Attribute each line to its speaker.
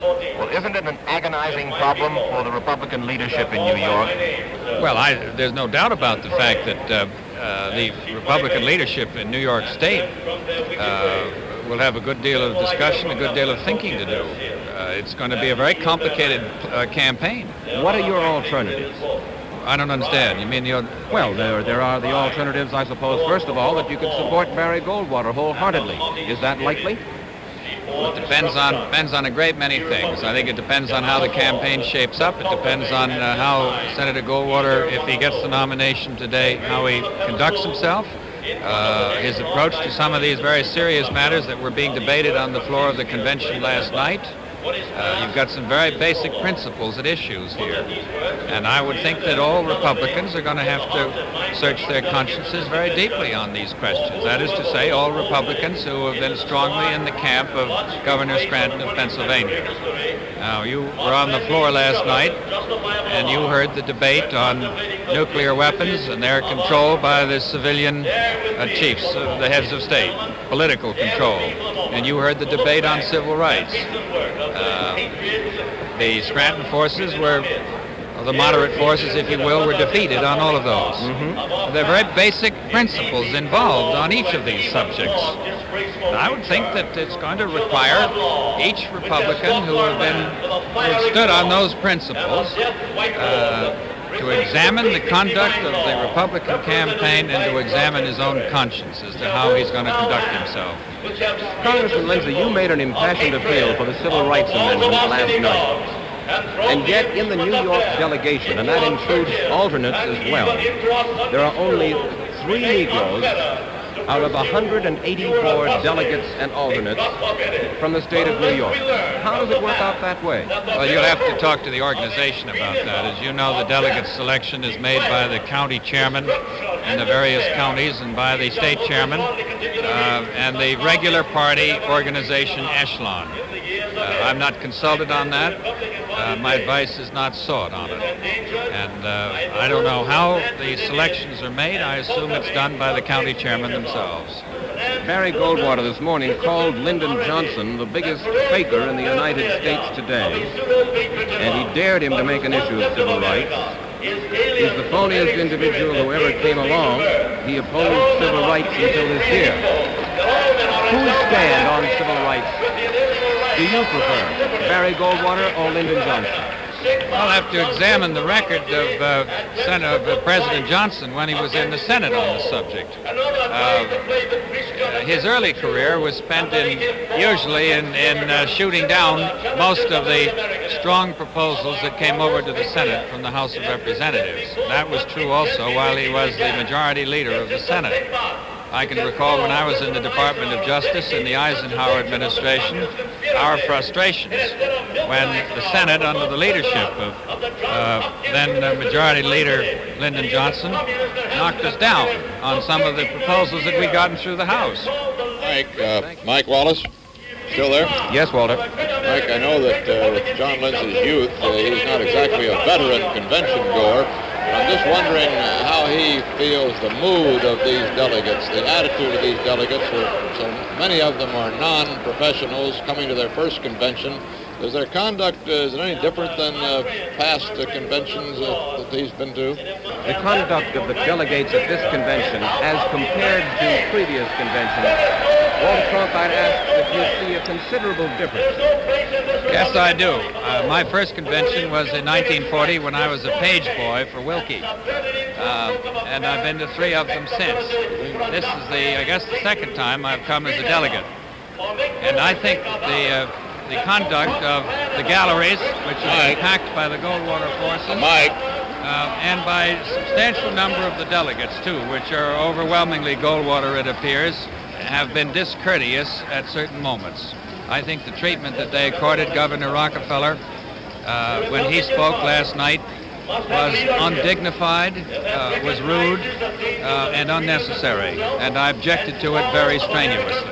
Speaker 1: Well, isn't it an agonizing problem for the Republican leadership in New York?
Speaker 2: Well, there's no doubt about the fact that the Republican leadership in New York State will have a good deal of discussion, a good deal of thinking to do. It's going to be a very complicated campaign.
Speaker 3: What are your alternatives?
Speaker 2: I don't understand. You mean
Speaker 3: Well, there are the alternatives, I suppose. First of all, that you could support Barry Goldwater wholeheartedly. Is that likely?
Speaker 2: Well, it depends on a great many things. I think it depends on how the campaign shapes up. It depends on how Senator Goldwater, if he gets the nomination today, how he conducts himself. His approach to some of these very serious matters that were being debated on the floor of the convention last night. You've got some very basic principles at issues here. And I would think that all Republicans are going to have to search their consciences very deeply on these questions. That is to say, all Republicans who have been strongly in the camp of Governor Scranton of Pennsylvania. Now, you were on the floor last night, and you heard the debate on nuclear weapons and their control by the civilian chiefs, the heads of state, political control. And you heard the debate on civil rights. The Scranton forces were, or the moderate forces, if you will, were defeated on all of those. There are very basic principles involved on each of these subjects. And I would think that it's going to require each Republican who have stood on those principles to examine the conduct of the Republican campaign and to examine his own conscience as to how he's going to conduct himself.
Speaker 3: Congressman Lindsay, you made an impassioned appeal for the Civil Rights Amendment last night. And yet in the New York delegation, and that includes alternates as well, there are only 3 Negroes out of 184 delegates and alternates from the state of New York. How does it work out that way?
Speaker 2: Well, you'll have to talk to the organization about that. As you know, the delegate selection is made by the county chairman in the various counties and by the state chairman and the regular party organization echelon. I'm not consulted on that. My advice is not sought on it. And I don't know how the selections are made. I assume it's done by the county chairman themselves.
Speaker 3: Barry Goldwater this morning called Lyndon Johnson the biggest faker in the United States today, and he dared him to make an issue of civil rights. He's the phoniest individual who ever came along. He opposed civil rights until this year. Whose stand on civil rights do you prefer, Barry Goldwater or Lyndon Johnson?
Speaker 2: I'll have to examine the record of President Johnson when he was in the Senate on the subject. His early career was spent usually in shooting down most of the strong proposals that came over to the Senate from the House of Representatives. That was true also while he was the majority leader of the Senate. I can recall when I was in the Department of Justice in the Eisenhower administration, our frustrations when the Senate, under the leadership of then Majority Leader Lyndon Johnson, knocked us down on some of the proposals that we'd gotten through the House.
Speaker 4: Mike Wallace, still there?
Speaker 3: Yes, Walter.
Speaker 4: Mike, I know that with John Lindsay's youth, he's not exactly a veteran convention goer. I'm just wondering how he feels the mood of these delegates, the attitude of these delegates. So many of them are non-professionals coming to their first convention. Is their conduct, is it any different than past conventions that he's been to?
Speaker 3: The conduct of the delegates at this convention as compared to previous conventions, Walter Trump, I'd ask if you see a considerable difference.
Speaker 2: Yes, I do. My first convention was in 1940 when I was a page boy for Wilkie. And I've been to 3 of them since. This is I guess the second time I've come as a delegate. And I think the conduct of the galleries, which is packed by the Goldwater forces, and by a substantial number of the delegates, too, which are overwhelmingly Goldwater, it appears, have been discourteous at certain moments. I think the treatment that they accorded Governor Rockefeller when he spoke last night was undignified, was rude, and unnecessary, and I objected to it very strenuously.